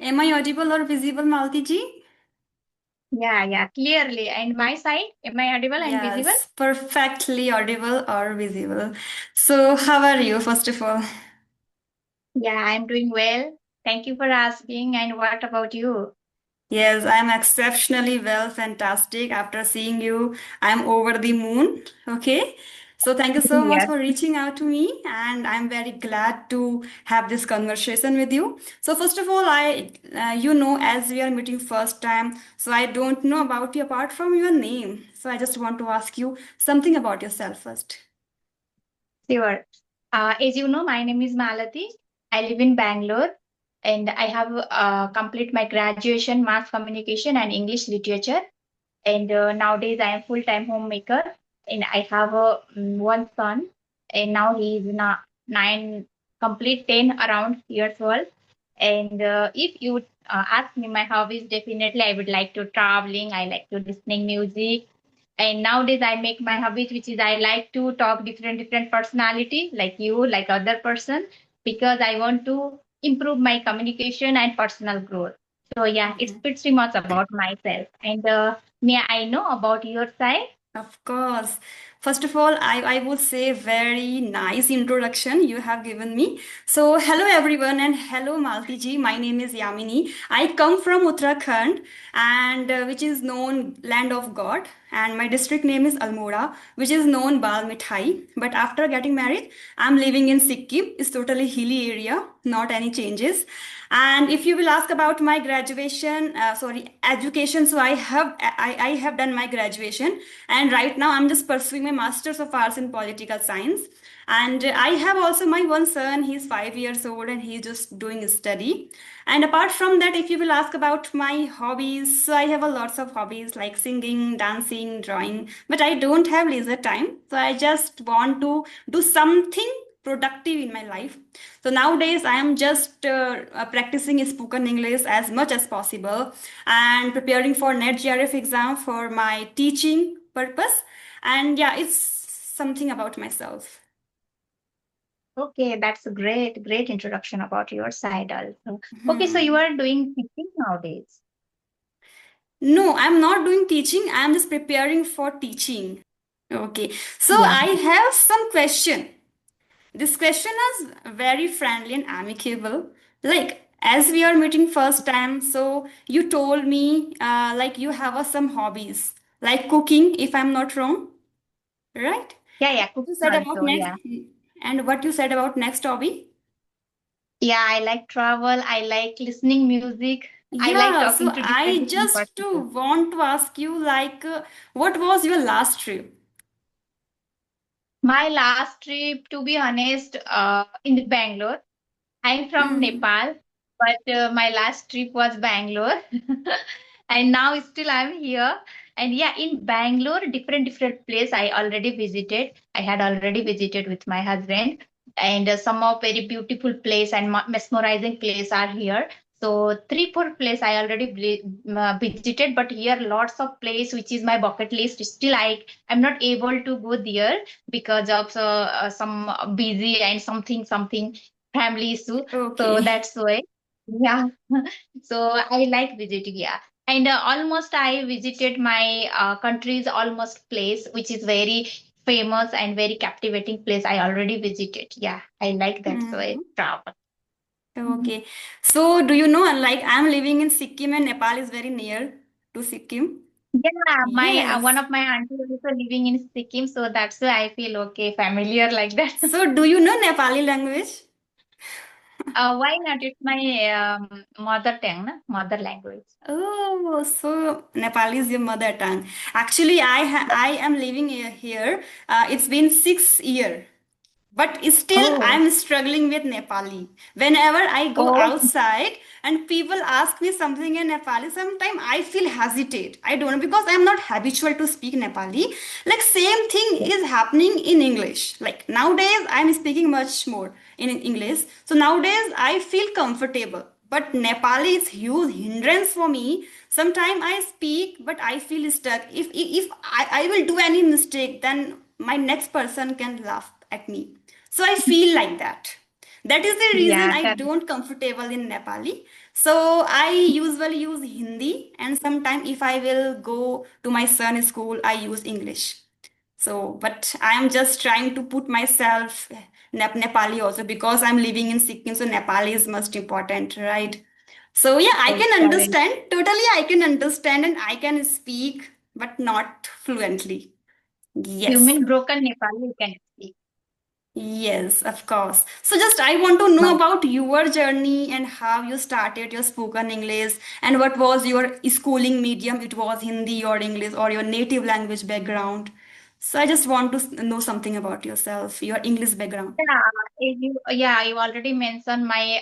Am I audible or visible, Malti ji? Yeah, clearly. And my side, am I audible and visible? Yes, perfectly audible or visible. So, how are you, first of all? Yeah, I'm doing well. Thank you for asking. And what about you? Yes, I'm exceptionally well, fantastic. After seeing you, I'm over the moon. Okay. So, thank you so much Yes. for reaching out to me, and I'm very glad to have this conversation with you. So, first of all, as we are meeting first time, so I don't know about you apart from your name. So, I just want to ask you something about yourself first. Sure. As you know, my name is Malati. I live in Bangalore and I have complete my graduation, mass communication and English literature. And nowadays I am full-time homemaker and I have one son and now he is nine, complete 10 around years old. And if you ask me my hobbies, definitely I would like to traveling. I like to listening music. And nowadays I make my hobbies, which is I like to talk different personality, like you, like other person, because I want to improve my communication and personal growth. So yeah, it's pretty much about myself. And may I know about your side? Of course. First of all, I would say very nice introduction you have given me. So, hello everyone and hello Malti ji. My name is Yamini. I come from Uttarakhand and which is known land of God, and my district name is Almora, which is known Bal Mithai. But after getting married, I'm living in Sikkim. It's totally hilly area, not any changes. And if you will ask about my graduation, education, so I have done my graduation, and right now I'm just pursuing my Masters of Arts in Political Science. And I have also my one son. He's 5 years old, and he's just doing his study. And apart from that, if you will ask about my hobbies, so I have a lots of hobbies like singing, dancing, drawing, but I don't have leisure time. So I just want to do something productive in my life. So nowadays I am just practicing spoken English as much as possible and preparing for NET GRF exam for my teaching purpose. And yeah, it's something about myself. Okay, that's a great introduction about your side also. Okay, so you are doing teaching nowadays. No, I'm not doing teaching. I'm just preparing for teaching. Okay. So Yeah. I have some question. This question is very friendly and amicable. Like, as we are meeting first time, so you told me like you have some hobbies, like cooking, if I'm not wrong, right? Yeah, What you cooking said about also, next, yeah. and what you said about next hobby? Yeah, I like travel. I like listening music. I like Yeah, so talking to I different just people. want to ask you, like, what was your last trip? My last trip, to be honest, in the Bangalore. I'm from Mm-hmm. Nepal, but my last trip was Bangalore, and now still I'm here. And yeah, in Bangalore, different place I already visited. I had already visited with my husband, and some of very beautiful place and mesmerizing place are here. So three, four place I already visited, but here lots of place which is my bucket list. Still, I'm not able to go there because of some busy and something family issue. So Okay. that's why, yeah. So I like visiting, yeah. And almost I visited my country's almost place, which is very famous and very captivating place. I already visited. Yeah, I like that Mm-hmm. way travel. Mhm. Okay. So, do you know, like, I'm living in Sikkim and Nepal is very near to Sikkim? Yeah, my one Yes. of my auntie is also living in Sikkim, so that's why I feel okay, familiar like that. So, do you know Nepali language? Why not? It's my mother tongue, na? Mother language. Oh, so Nepali is your mother tongue. Actually, I am living here. It's been 6 years. But still, Oh, I'm struggling with Nepali. Whenever I go oh, outside and people ask me something in Nepali, sometimes I feel hesitate. I don't know because I'm not habitual to speak Nepali. Like same thing is happening in English. Like nowadays, I'm speaking much more in English. So nowadays, I feel comfortable. But Nepali is huge hindrance for me. Sometimes I speak, but I feel stuck. If I will do any mistake, then my next person can laugh at me. So I feel like that. That is the reason yeah, I correct. don't comfortable in Nepali. So I usually use Hindi, and sometimes if I will go to my son's school, I use English. So, but I am just trying to put myself Nepali also because I'm living in Sikkim, so Nepali is most important, right? So yeah, I Right, can correct. understand. Totally, I can understand and I can speak, but not fluently. You Yes. mean broken Nepali you can speak. Yes, of course. So just I want to know about your journey and how you started your spoken English and what was your schooling medium. It was Hindi or English or your native language background. So I just want to know something about yourself, your English background. You already mentioned my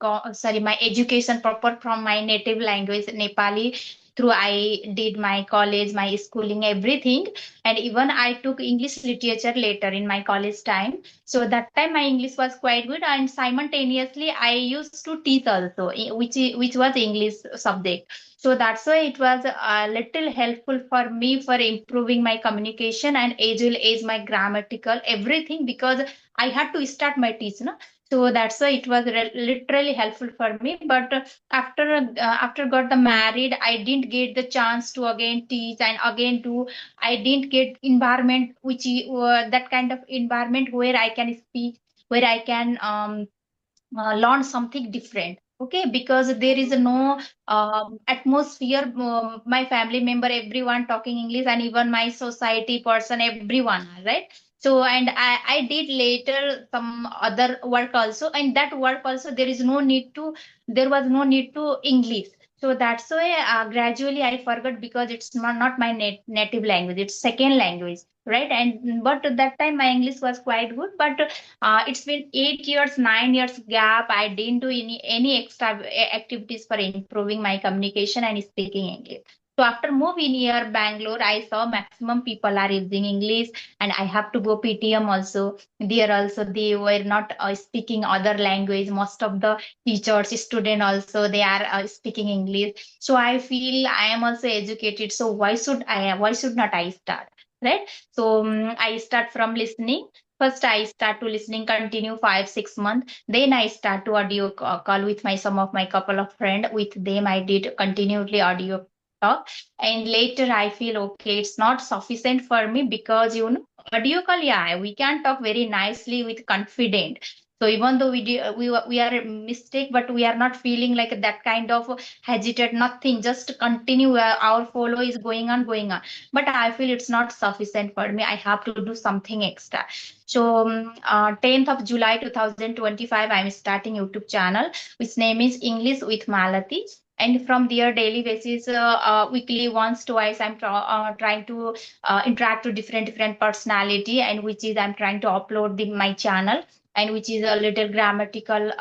my education proper from my native language Nepali. Through I did my college, my schooling, everything, and even I took English literature later in my college time. So that time my English was quite good, and simultaneously I used to teach also, which was English subject. So that's why it was a little helpful for me for improving my communication and as well as my grammatical everything because I had to start my teach, no? So that's why it was literally helpful for me. But after got the married, I didn't get the chance to again teach and again do. I didn't get environment that kind of environment where I can speak, where I can learn something different. Okay, because there is no atmosphere. My family member, everyone talking English, and even my society person, everyone, right? So, and I did later some other work also, and that work also there was no need to English. So that's why gradually I forgot because it's not my native language, it's second language, right? And but that time my English was quite good, but it's been 8 years, 9 years gap. I didn't do any extra activities for improving my communication and speaking English. So after moving here, Bangalore, I saw maximum people are using English, and I have to go PTM also. There also they were not speaking other language. Most of the teachers, student also they are speaking English. So I feel I am also educated. So why should not I start? Right. So I start from listening. First, I start to listening, continue 5 6 months. Then I start to audio call with my some of my couple of friend. With them, I did continually audio talk. And later, I feel okay, it's not sufficient for me because audio call, yeah, we can talk very nicely with confident. So even though we are a mistake, but we are not feeling like that kind of hesitate. Nothing, just continue. Our follow is going on. But I feel it's not sufficient for me. I have to do something extra. So, 10th of July 2025, I'm starting YouTube channel, which name is English with Malati. And from there, daily basis, weekly once, twice, I'm trying to interact with different personality, and which is I'm trying to upload my channel, and which is a little grammatical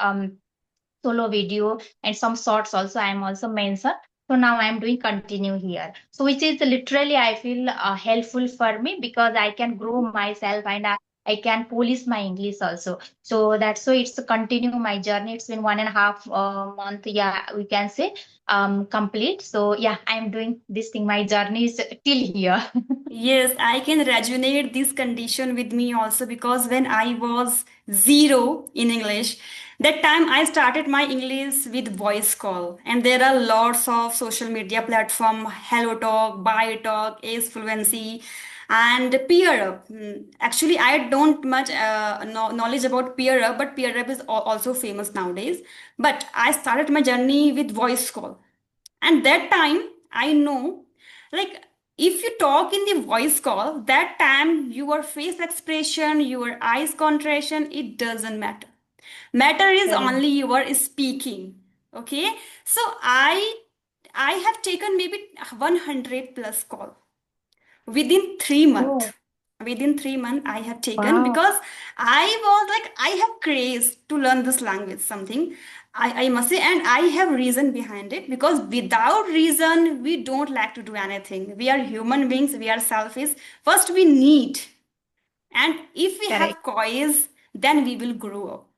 solo video and some shorts also I am also mentioned. So now I am doing continue here. So which is literally I feel helpful for me because I can grow myself and I can polish my English also. So that's why it's continue my journey. It's been 1.5 month. Yeah, we can say complete. So yeah, I am doing this thing. My journey is till here. Yes, I can resonate this condition with me also because when I was zero in English, that time I started my English with voice call, and there are lots of social media platform, Hello Talk, Bye Talk, Ace Fluency, and Peer Up. Actually, I don't much knowledge about Peer Up, but Peer Up is also famous nowadays. But I started my journey with voice call, and that time I know, like, if you talk in the voice call, that time your face expression, your eyes contraction, it doesn't matter. Matter is Correct. only your speaking. Okay. So I have taken maybe 100 plus call within 3 months. Oh, Within 3 months I have taken wow. because I was like, I have craze to learn this language, something I must say, and I have reason behind it because without reason we don't like to do anything. We are human beings, we are selfish. First we need, and if we Correct. have coins, then we will grow up.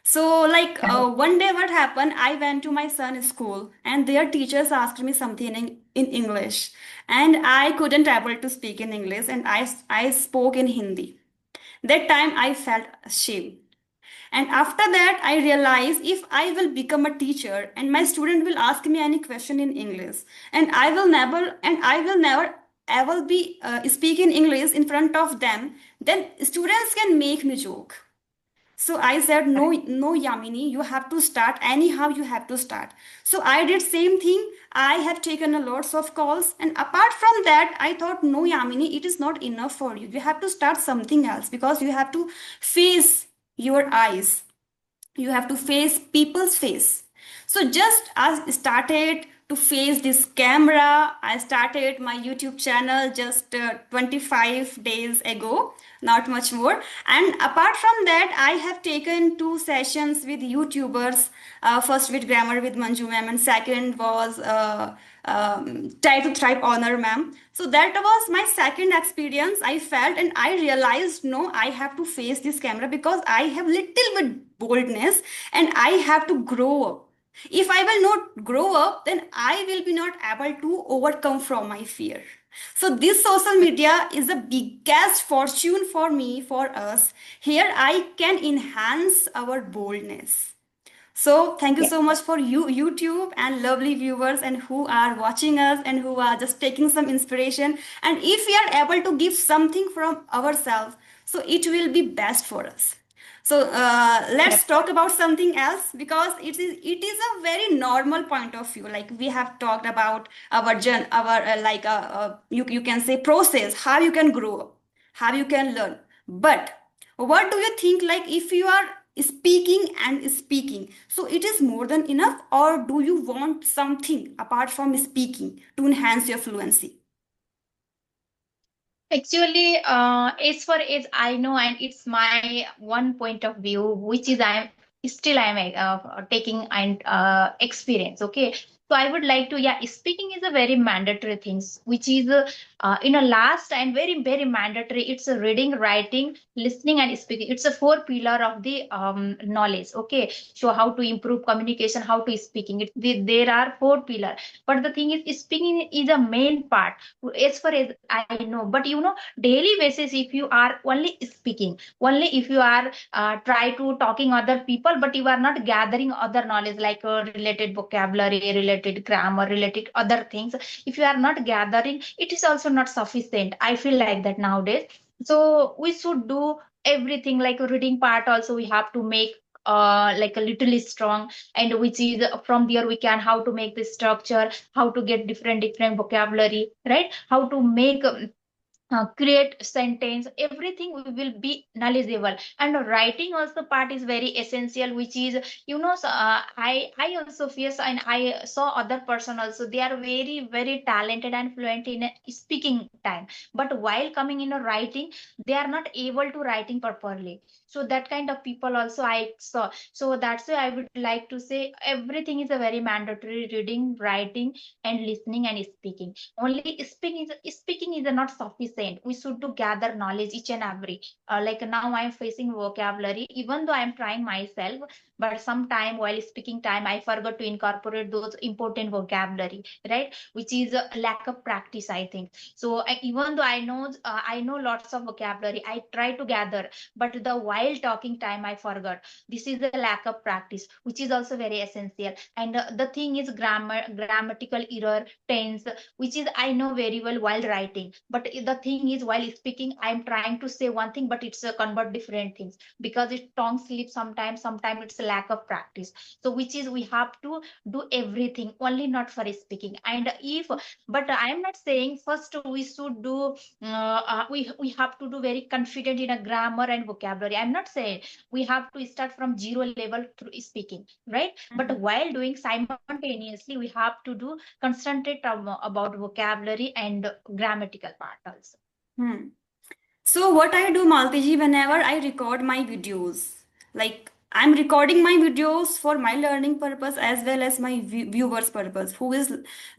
So, like Correct. one day, what happened? I went to my son's school, and their teachers asked me something in English, and I couldn't able to speak in English, and I spoke in Hindi. That time, I felt ashamed, And after that, I realized if I will become a teacher and my student will ask me any question in English, and I will never ever be speaking English in front of them, then students can make me joke. So I said, no, no, Yamini, you have to start. Anyhow, you have to start. So I did same thing. I have taken a lots of calls. And apart from that, I thought, no, Yamini, it is not enough for you. You have to start something else because you have to face your eyes. You have to face people's face. So just as I started to face this camera, I started my YouTube channel just 25 days ago, not much more. And apart from that, I have taken two sessions with YouTubers. First with Grammar with Manju ma'am, and second was Try to Thrive Honor ma'am. So that was my second experience. I felt and I realized, no, I have to face this camera because I have little bit boldness and I have to grow up. If I will not grow up, then I will be not able to overcome from my fear. So this social media is the biggest fortune for me, for us. Here I can enhance our boldness. So thank you Yeah. so much for you, YouTube, and lovely viewers and who are watching us and who are just taking some inspiration. And if we are able to give something from ourselves, so it will be best for us. So let's Yep. talk about something else because it is a very normal point of view. Like we have talked about our you can say process, how you can grow up, how you can learn. But what do you think, like if you are speaking and speaking, so it is more than enough, or do you want something apart from speaking to enhance your fluency? Actually, as far as I know, and it's my one point of view, which is I'm taking and experience. Okay, so I would like to, yeah, speaking is a very mandatory thing, which is in a last and very mandatory. It's a reading, writing, listening, and speaking. It's a four pillar of the knowledge. Okay, so how to improve communication, how to speaking. There are four pillar, but the thing is, speaking is a main part as far as I know. But daily basis, if you are only speaking, only if you are try to talking other people, but you are not gathering other knowledge like related vocabulary, related grammar, related other things. If you are not gathering, it is also not sufficient. I feel like that nowadays. So we should do everything like a reading part also we have to make like a little strong, and which is from there we can how to make the structure, how to get different vocabulary, right, how to make create sentence, everything will be knowledgeable. And writing also part is very essential, which is I also face, and I saw other person also, they are very talented and fluent in speaking time, but while coming in a writing, they are not able to writing properly. So that kind of people also I saw. So that's why I would like to say everything is a very mandatory: reading, writing, and listening and speaking. Only speaking is not sufficient. We should to gather knowledge each and every. Like now I am facing vocabulary, even though I am trying myself, but sometime while speaking time I forgot to incorporate those important vocabulary, right? Which is a lack of practice, I think. So even though I know lots of vocabulary, I try to gather, but the while talking time I forgot. This is the lack of practice, which is also very essential. And the thing is grammatical error, tense, which is I know very well while writing, but the thing is while speaking I'm trying to say one thing, but it's a convert different things because it tongue slip sometimes it's a lack of practice. So which is we have to do everything, only not for speaking. And if, but I am not saying first we should do we have to do very confident in a grammar and vocabulary. I'm not saying we have to start from zero level through speaking, right? But while doing simultaneously we have to do concentrate about vocabulary and grammatical part also. Hmm. So what I do, Maltiji, whenever I record my videos, like I'm recording my videos for my learning purpose as well as my viewers purpose, who is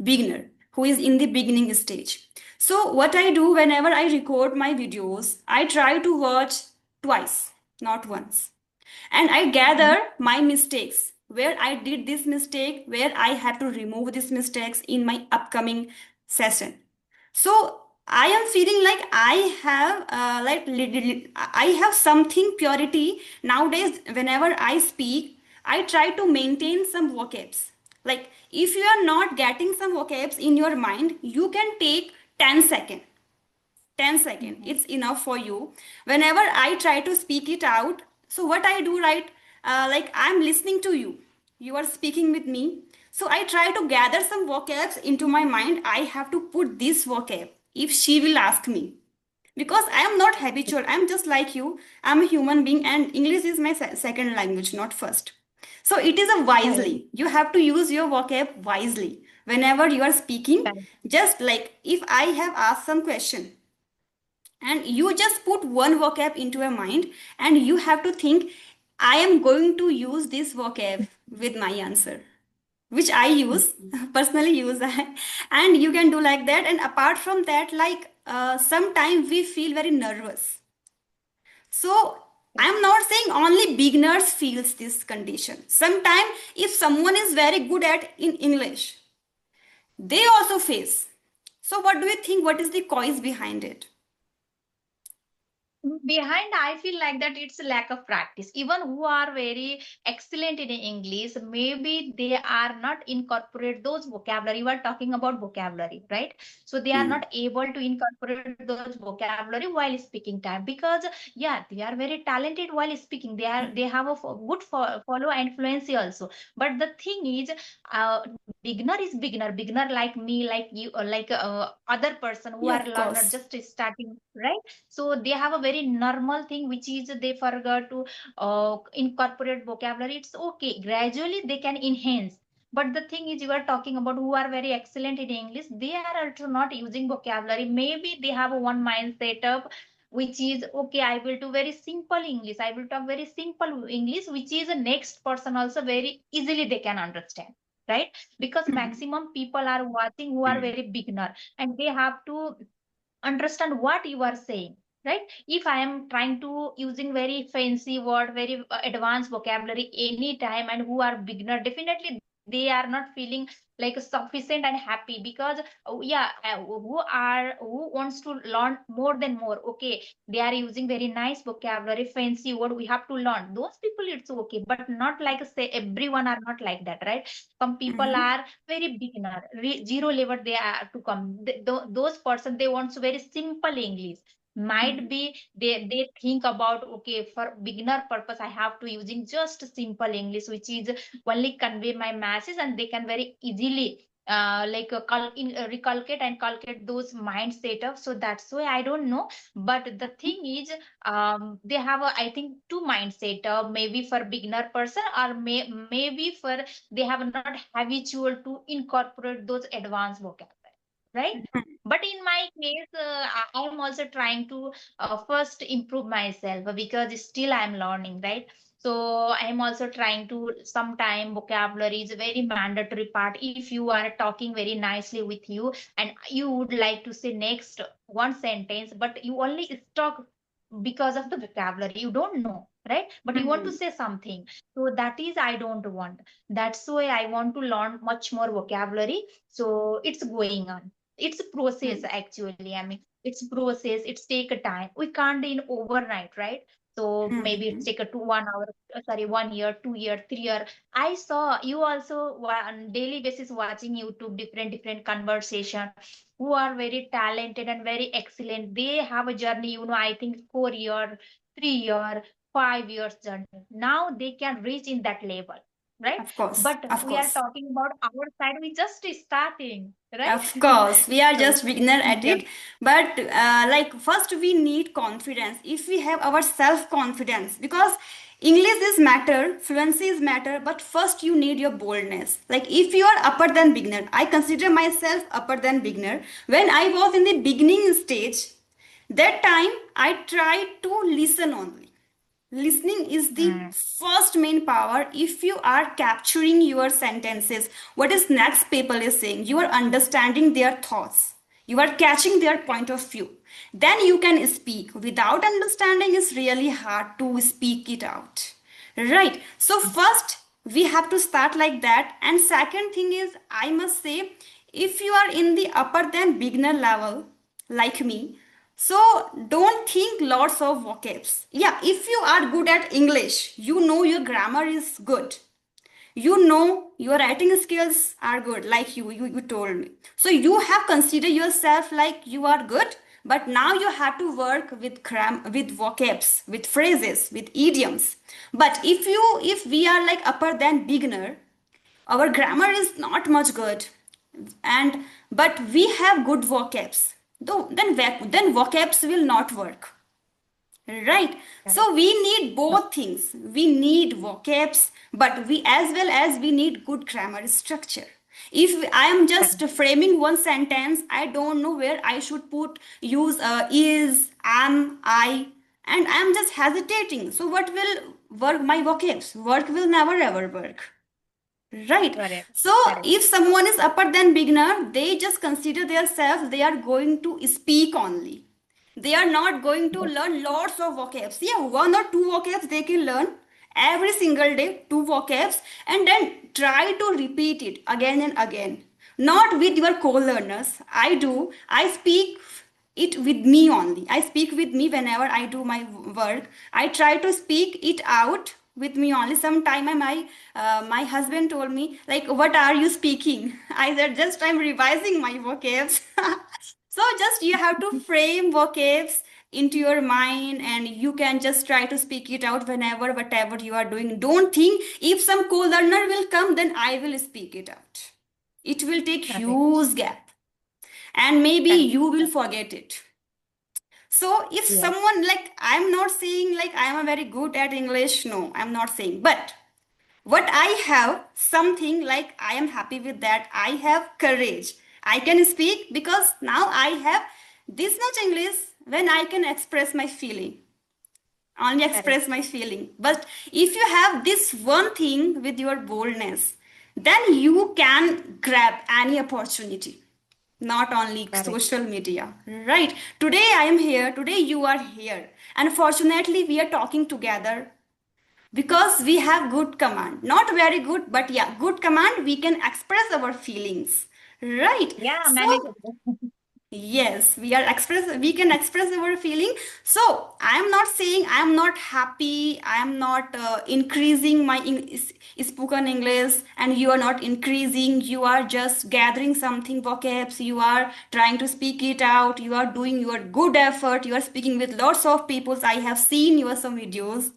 beginner, who is in the beginning stage. So what I do whenever I record my videos, I try to watch twice, not once. And I gather Mhm. my mistakes, where I did this mistake, where I have to remove these mistakes in my upcoming session. So I am feeling like I have I have something purity nowadays. Whenever I speak, I try to maintain some vocabs. Like if you are not getting some vocabs in your mind, you can take 10 seconds. 10 seconds Mhm. it's enough for you. Whenever I try to speak it out, so what I do, right, like I'm listening to you, you are speaking with me, so I try to gather some vocabs into my mind. I have to put this vocab if she will ask me, because I am not habitual. I'm just like you. I'm a human being and English is my second language, not first. So it is a wisely, Right. you have to use your vocab wisely whenever you are speaking. Right. Just like if I have asked some question and you just put one vocab into your mind and you have to think, I am going to use this vocab with my answer, which I use Mhm. personally use that. And you can do like that. And apart from that, like sometimes we feel very nervous. So I'm not saying only beginners feels this condition. Sometimes if someone is very good at in English, they also face. So what do you think, what is the cause behind it? Behind, I feel like that it's a lack of practice. Even who are very excellent in English, maybe they are not incorporate those vocabulary. You are talking about vocabulary, right? So they are Hmm. not able to incorporate those vocabulary while speaking time, because yeah, they are very talented while speaking. They have a good follow and fluency also. But the thing is, uh, beginner is beginner like me, like you, like other person who Yeah, are of learner course. just starting, right? So they have a very normal thing, which is they forgot to incorporate vocabulary. It's okay, gradually they can enhance. But the thing is, you are talking about who are very excellent in English, they are also not using vocabulary. Maybe they have a one mind setup, which is okay, I will do very simple English, I will talk very simple English, which is the next person also very easily they can understand, right? Because Mhm. maximum people are watching who are very beginner, and they have to understand what you are saying, right? If I am trying to using very fancy word, very advanced vocabulary anytime, and who are beginner, definitely they are not feeling like sufficient and happy, because yeah, who wants to learn more than more, okay, they are using very nice vocabulary, fancy word, we have to learn those people, it's okay. But not like say everyone are not like that, right? Some people Mhm. are very beginner, zero level they are to come. Those person, they want very simple English. Might Mhm. be they think about, okay, for beginner purpose I have to using just simple English, which is only convey my masses, and they can very easily recalculate and calculate those mind setup. So that's why I don't know. But the thing is, they have a, I think, two mindset, maybe for beginner person, or maybe for they have not habitual to incorporate those advanced vocabulary, right? Mhm. But in my case, I am also trying to first improve myself, because still I am learning, right? So I am also trying to, sometime vocabulary is a very mandatory part. If you are talking very nicely with you, and you would like to say next one sentence, but you only stop because of the vocabulary, you don't know, right? But you want to Mhm. say something. So that is I don't want. That's why I want to learn much more vocabulary. So it's going on. It's a process Mhm. actually. I mean, it's process. It's take a time. We can't do in overnight, right? So maybe it's Mhm. take a 1 hour, sorry, 1 year, 2 year, 3 year. I saw you also on daily basis watching YouTube, different conversation, who are very talented and very excellent. They have a journey, I think 4 year, 3 year, 5 years journey. Now they can reach in that level, right? Of course, But of we are course. talking about our side, we just starting, right? Of course, we are So just beginner at yeah. it, but like first we need confidence. If we have our self confidence, because English is matter, fluency is matter, but first you need your boldness. Like if you are upper than beginner, I consider myself upper than beginner. When I was in the beginning stage, that time I tried to listen only. Listening is the Mm, first main power. If you are capturing your sentences, what is next people is saying, you are understanding their thoughts, you are catching their point of view, then you can speak. Without understanding, it's really hard to speak it out. Right. So first we have to start like that. And second thing is, I must say, if you are in the upper than beginner level, like me. So don't think lots of vocabs. Yeah, if you are good at English, you know your grammar is good. You know your writing skills are good, like you told me. So you have considered yourself like you are good, but now you have to work with with vocabs, with phrases, with idioms. But if we are like upper than beginner, our grammar is not much good, and but we have good vocabs, though then vocabs will not work, right? Correct. So we need both things. We need vocabs, but we as well as we need good grammar structure. If I am just Correct. framing one sentence, I don't know where I should put use is, am, I, and I am just hesitating. So what will work? My vocabs work will never ever work. Right. Correct. So Correct. if someone is upper than beginner, they just consider themselves they are going to speak only. They are not going to Yes. learn lots of vocabs. Yeah, one or two vocabs they can learn every single day, two vocabs, and then try to repeat it again and again. Not with your co-learners. I do. I speak it with me only. I speak with me whenever I do my work. I try to speak it out with me only. Sometime my husband told me like, "What are you speaking?" I said, "Just I'm revising my vocabs." So just you have to frame vocabs into your mind, and you can just try to speak it out whenever whatever you are doing. Don't think if some co-learner will come, then I will speak it out. It will take Correct. huge gap, and maybe Correct. you will forget it. So if Yes. someone, like, I'm not saying like I am a very good at English, no, I'm not saying, but what I have something like I am happy with that. I have courage. I can speak because now I have this much English when I can express my feeling, only Correct. express my feeling. But if you have this one thing with your boldness, then you can grab any opportunity, not only Correct. social media, right? Today I am here, today you are here, and fortunately we are talking together because we have good command, not very good, but yeah, good command, we can express our feelings, right? Yeah, So manageable. yes, we can express our feeling. So I am not saying I am not happy, I am not increasing my spoken English, and you are not increasing, you are just gathering something vocabs, you are trying to speak it out, you are doing your good effort, you are speaking with lots of people. I have seen your some videos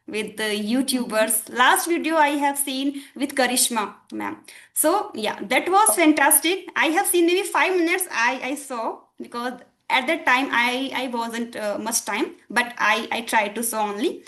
with the Mhm. YouTubers. Last video I have seen with Karishma, ma'am. So yeah, that was Oh, fantastic. I have seen maybe 5 minutes. I saw because at that time I wasn't much time, but I tried to saw only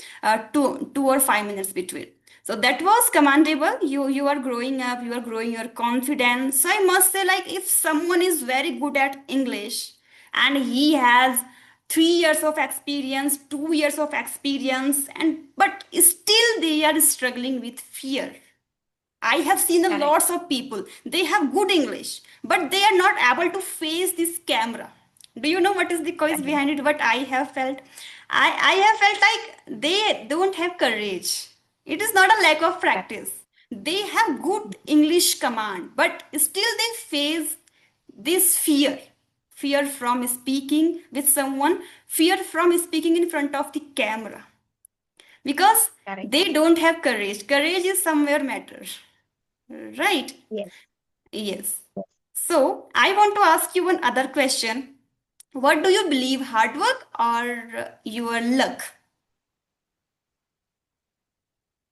two or 5 minutes between. So that was commendable. You are growing up. You are growing your confidence. So I must say, like, if someone is very good at English and he has 3 years of experience, 2 years of experience, and but still they are struggling with fear. I have seen a correct. lots of people. They have good English, but they are not able to face this camera. Do you know what is the cause Correct. behind it? What I have felt, I have felt like they don't have courage. It is not a lack of Correct. practice. They have good English command, but still they face this fear from speaking with someone, fear from speaking in front of the camera, because Correct. they don't have courage is somewhere matter, right? Yes. Yes. So I want to ask you one other question. What do you believe, hard work or your luck?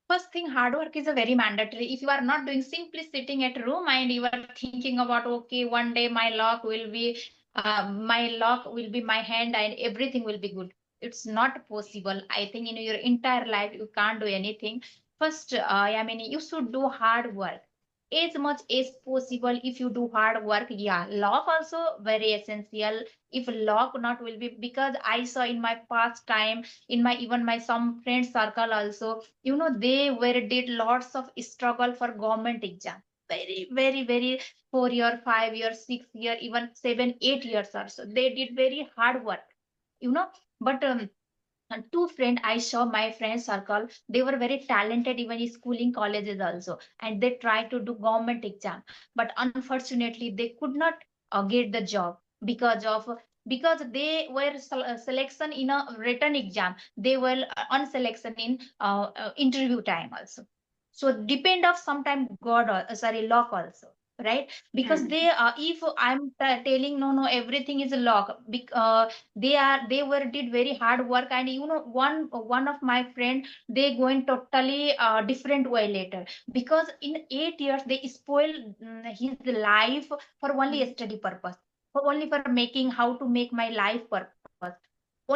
First thing, hard work is a very mandatory. If you are not doing, simply sitting at room and you are thinking about, okay, one day my luck will be my hand and everything will be good. It's not possible. I think in your entire life you can't do anything. First, I mean, you should do hard work as much as possible. If you do hard work, yeah, luck also very essential. If luck not will be, because I saw in my past time, in my even my some friend circle also, they were did lots of struggle for government exam, very 4 year, 5 year, 6 year, even 7 8 years or so. They did very hard work, you know but and two friend I saw, my friend circle, they were very talented even in schooling colleges also, and they tried to do government exam, but unfortunately they could not get the job because of because they were selection in a written exam. They were unselection in interview time also. So depend of sometime God or sorry luck also, right? Because Hmm. they if I'm telling no everything is a luck, they were did very hard work, and one of my friend, they going totally different way later, because in 8 years they spoil his life for only a Hmm. study purpose, for only for making how to make my life purpose,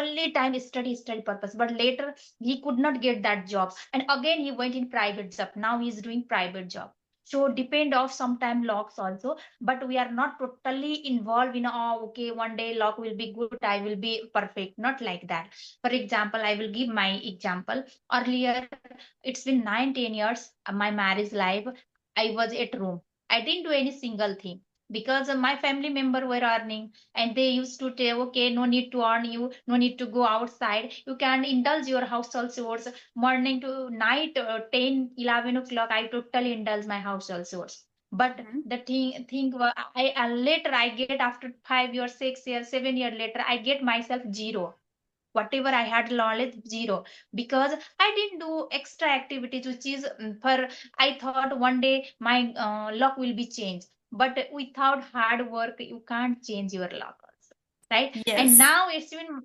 only time study purpose. But later he could not get that job, and again he went in private job, now he's doing private job. So depend of sometime locks also, but we are not totally involved in, oh okay, one day lock will be good, I will be perfect, not like that. For example, I will give my example. Earlier, it's been 9 10 years my marriage life, I was at home, I didn't do any single thing, because my family member were earning, and they used to tell, okay, no need to earn, you no need to go outside, you can indulge your household chores morning to night, 10 11 o'clock, I totally indulge my household chores. But Hmm. the thing I later I get, after 5 years 6 years 7 years later, I get myself zero, whatever I had knowledge, zero, because I didn't do extra activities, which is for, I thought one day my luck will be changed. But without hard work, you can't change your luck also, right? And Yes. now it's been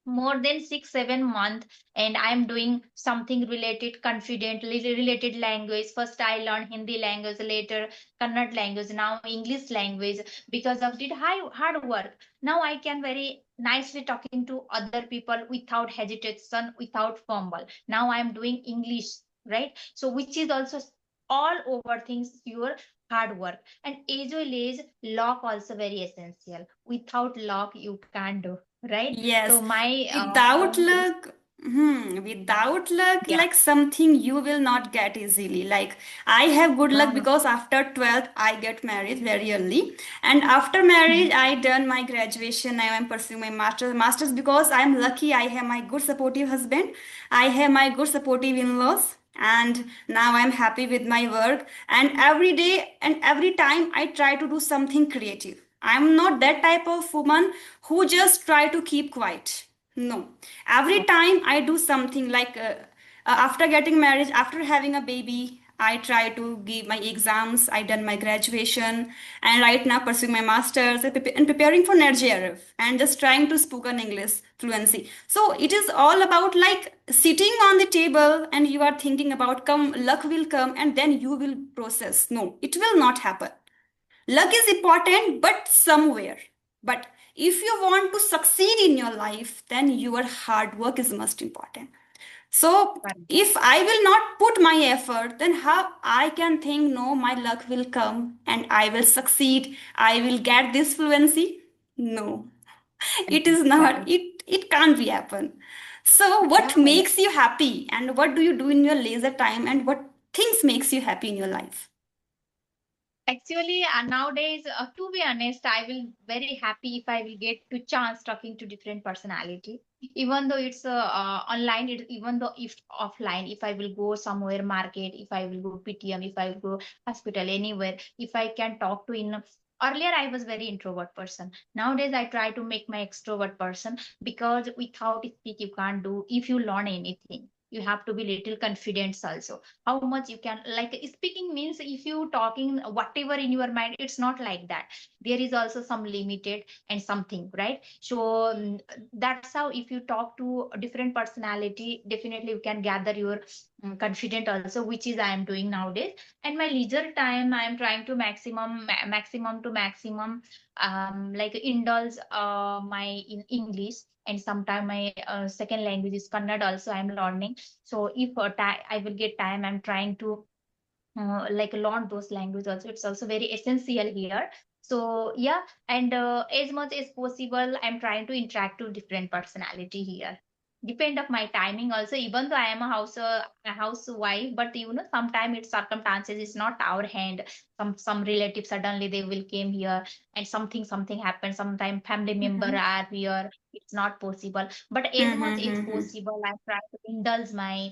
more than 6 7 months, and I'm doing something related, confidently related language. First I learned Hindi language, later Kannada language, now English language. Because of it hard work, now I can very nicely talking to other people without hesitation, without fumble. Now I'm doing English, right? So which is also all over things your hard work. And as well as luck also very essential, without luck you can't do, right? Yes, So my without point is, luck, without luck, yeah, like something you will not get easily. Like I have good no, luck no. because after 12th I get married very early, and after Mhm. marriage I done my graduation. Now I'm pursuing my masters because I'm lucky. I have my good supportive husband. I have my good supportive in-laws. And now I'm happy with my work. And every day and every time I try to do something creative. I'm not that type of woman who just try to keep quiet. No. Every time I do something like after getting married, after having a baby, I try to give my exams. I done my graduation, and right now pursuing my masters and preparing for NetJRF and just trying to speak on English fluency. So it is all about like sitting on the table and you are thinking about come luck will come and then you will process. No, it will not happen. Luck is important, but somewhere. But if you want to succeed in your life, then your hard work is most important. So Correct. if I will not put my effort, then how I can think no, my luck will come and I will succeed. I will get this fluency. No, it is not. Correct. It can't be happen. So what Yeah, yeah. makes you happy and what do you do in your leisure time and what things makes you happy in your life? Actually, nowadays, to be honest, I will very happy if I will get to chance talking to different personality. Even though it's online, even though if offline, if I will go somewhere market, if I will go PTM, if I will go hospital, anywhere, if I can talk to in. Earlier, I was very introvert person. Nowadays, I try to make my extrovert person, because without speak you can't do. If you learn anything, you have to be little confident also, how much you can, like speaking means if you talking whatever in your mind, it's not like that. There is also some limited and something, right? So that's how, if you talk to a different personality, definitely you can gather your confident also, which is I am doing nowadays. And my leisure time, I am trying to maximum to maximum, like indulge my in English. And sometime my second language is Kannada also, I am learning. So if I will get time, I'm trying to like learn those languages also. It's also very essential here. So yeah, and as much as possible, I'm trying to interact with different personality here. Depend of my timing also, even though I am a housewife, but sometimes it's circumstances, it's not our hand. Some relatives suddenly they will came here, and something happens. Sometimes family member Mm-hmm. are here, it's not possible. But as much as Mm-hmm. possible, I try to indulge my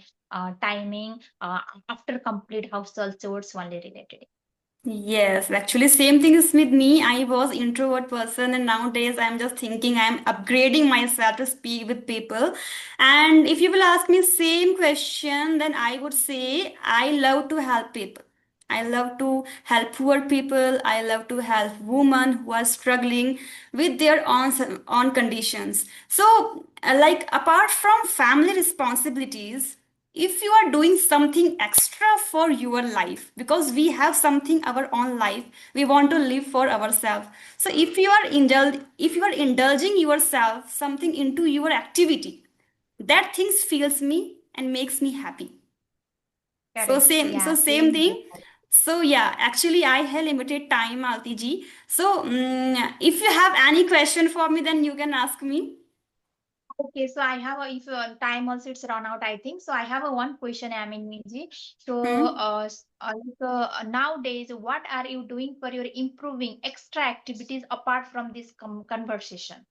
timing after complete household chores only related. Yes, actually, same thing is with me. I was introvert person, and nowadays I'm just thinking I'm upgrading myself to speak with people. And if you will ask me same question, then I would say I love to help people. I love to help poor people. I love to help women who are struggling with their own conditions. So, like apart from family responsibilities, if you are doing something extra for your life, because we have something our own life we want to live for ourselves, so if you are indulging yourself something into your activity, that things feels me and makes me happy. so Correct. same so Yeah, same same here. thing. So yeah, actually I have limited time, Alti ji. So if you have any question for me, then you can ask me. Okay, so I have a, if time also it's run out, I think. So I have a one question, Amin Minji. So Hmm? nowadays, what are you doing for your improving extra activities apart from this conversation?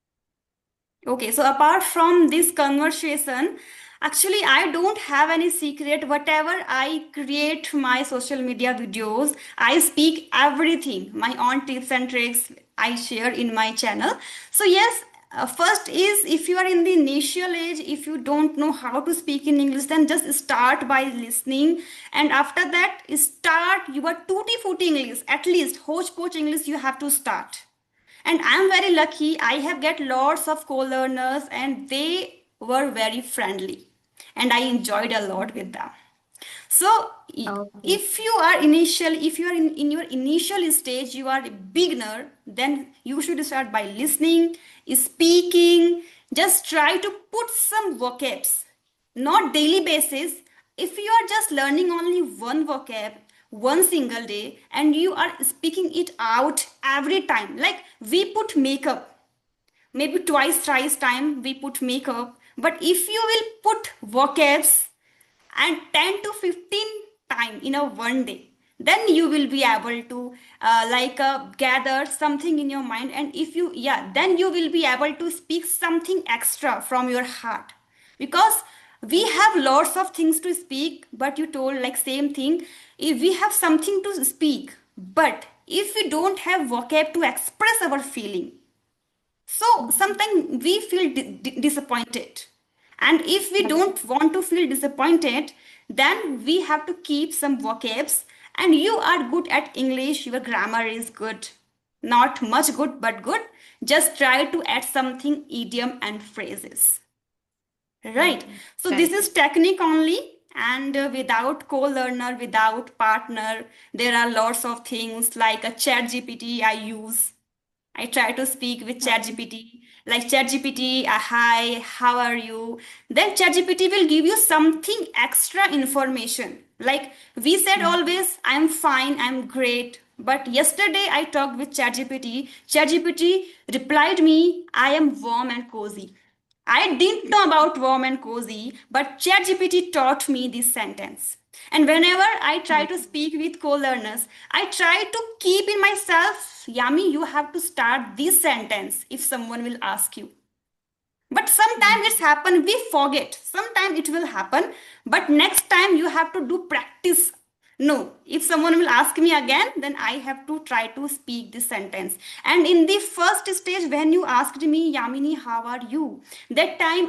Okay, so apart from this conversation, actually, I don't have any secret. Whatever I create my social media videos, I speak everything, my own tips and tricks I share in my channel. So, yes, first is if you are in the initial age, if you don't know how to speak in English, then just start by listening. And after that, start your tutti frutti English, at least hodgepodge English, you have to start. And I'm very lucky, I have get lots of co-learners and they were very friendly and I enjoyed a lot with them. So Okay. if you are in your initial stage, you are a beginner, then you should start by listening, speaking, just try to put some vocabs, not daily basis. If you are just learning only one vocab one single day and you are speaking it out every time, like we put makeup, maybe twice thrice time we put makeup, but if you will put vocabs and 10 to 15 time in a one day, then you will be able to gather something in your mind, and if you yeah then you will be able to speak something extra from your heart, because we have lots of things to speak. But you told like same thing, if we have something to speak, but if we don't have vocab to express our feeling, so sometimes we feel disappointed. And if we don't want to feel disappointed, then we have to keep some vocabs. And you are good at English, your grammar is good. Not much good, but good. Just try to add something idiom and phrases. Right. So this Correct. is technique only. And without co-learner, without partner, there are lots of things like a chat GPT I use. I try to speak with ChatGPT, like ChatGPT, hi, how are you? Then ChatGPT will give you something extra information. Like we said always, I'm fine, I'm great. But yesterday I talked with ChatGPT. ChatGPT replied me, I am warm and cozy. I didn't know about warm and cozy, but ChatGPT taught me this sentence. And whenever I try to speak with co-learners, I try to keep in myself, Yami, you have to start this sentence if someone will ask you. But sometimes it's happen, we forget. Sometimes it will happen, but next time you have to do practice. No, if someone will ask me again, then I have to try to speak this sentence. And in the first stage, when you asked me, Yamini, how are you? That time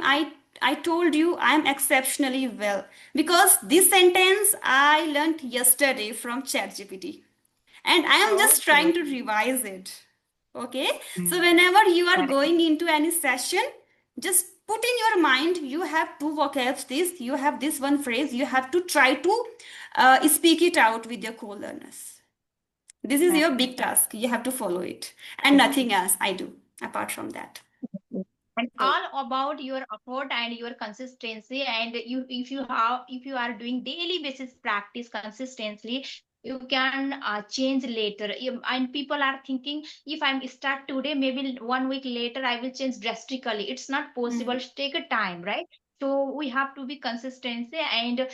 I told you I am exceptionally well, because this sentence I learned yesterday from ChatGPT and I am just trying Okay. to revise it. Okay, so whenever you are Correct. going into any session, just put in your mind you have two vocabs, this you have this one phrase, you have to try to speak it out with your co-learners. This is your big task, you have to follow it, and nothing else I do apart from that. And So all about your effort and your consistency, and you if you are doing daily basis practice consistently, you can change later. And people are thinking, if I'm start today, maybe 1 week later I will change drastically. It's not possible. mm, Take a time, right? So we have to be consistency and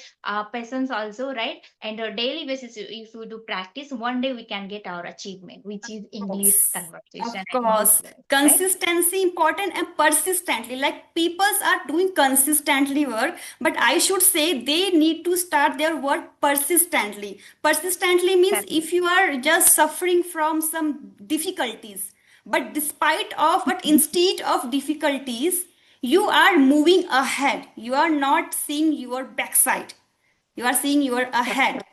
patience also, right? And daily basis, if we do practice, one day we can get our achievement, which is English Course. conversation Of and English course. learning, right? Consistency important and persistently. Like people are doing consistently work, but I should say they need to start their work persistently. Persistently means Correct. if you are just suffering from some difficulties, but despite of but Mhm. instead of difficulties, you are moving ahead. You are not seeing your backside. You are seeing you are Correct. ahead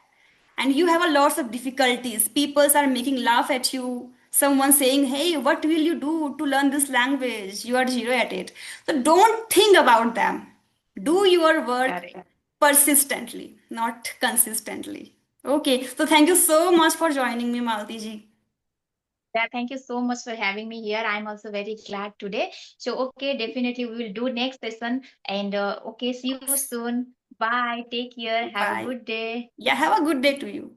and you have a lots of difficulties. People are making laugh at you. Someone saying, hey, what will you do to learn this language? You are zero at it. So don't think about them. Do your work Correct. persistently, not consistently. Okay, so thank you so much for joining me, Malti ji. Yeah, thank you so much for having me here. I'm also very glad today. So, okay, definitely we will do next session. And okay, see you soon. Bye. Take care. Have a Bye. good day. Yeah, have a good day to you.